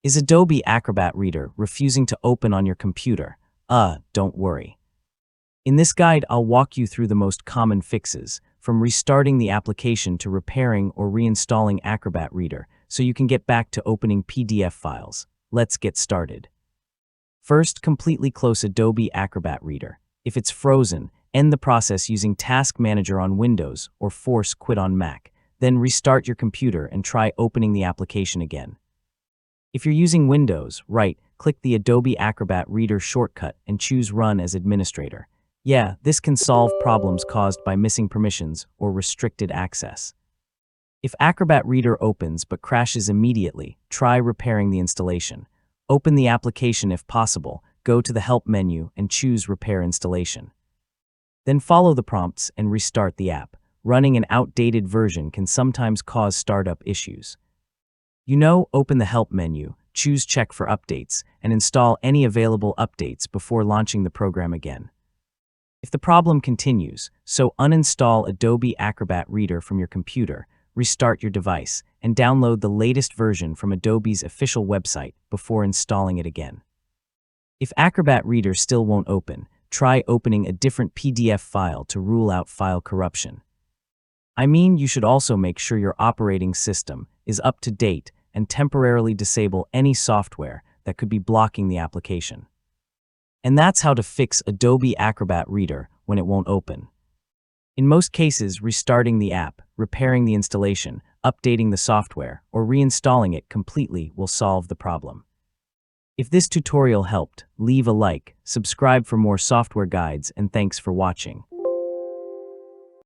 Is Adobe Acrobat Reader refusing to open on your computer? Don't worry. In this guide, I'll walk you through the most common fixes, from restarting the application to repairing or reinstalling Acrobat Reader, so you can get back to opening PDF files. Let's get started. First, completely close Adobe Acrobat Reader. If it's frozen, end the process using Task Manager on Windows or force quit on Mac. Then restart your computer and try opening the application again. If you're using Windows, right-click the Adobe Acrobat Reader shortcut and choose Run as Administrator. Yeah, this can solve problems caused by missing permissions or restricted access. If Acrobat Reader opens but crashes immediately, try repairing the installation. Open the application if possible, go to the Help menu and choose Repair Installation. Then follow the prompts and restart the app. Running an outdated version can sometimes cause startup issues. Open the Help menu, choose Check for Updates, and install any available updates before launching the program again. If the problem continues, so uninstall Adobe Acrobat Reader from your computer, restart your device, and download the latest version from Adobe's official website before installing it again. If Acrobat Reader still won't open, try opening a different PDF file to rule out file corruption. You should also make sure your operating system is up to date and temporarily disable any software that could be blocking the application. And that's how to fix Adobe Acrobat Reader when it won't open. In most cases, restarting the app, repairing the installation, updating the software, or reinstalling it completely will solve the problem. If this tutorial helped, leave a like, subscribe for more software guides, and thanks for watching.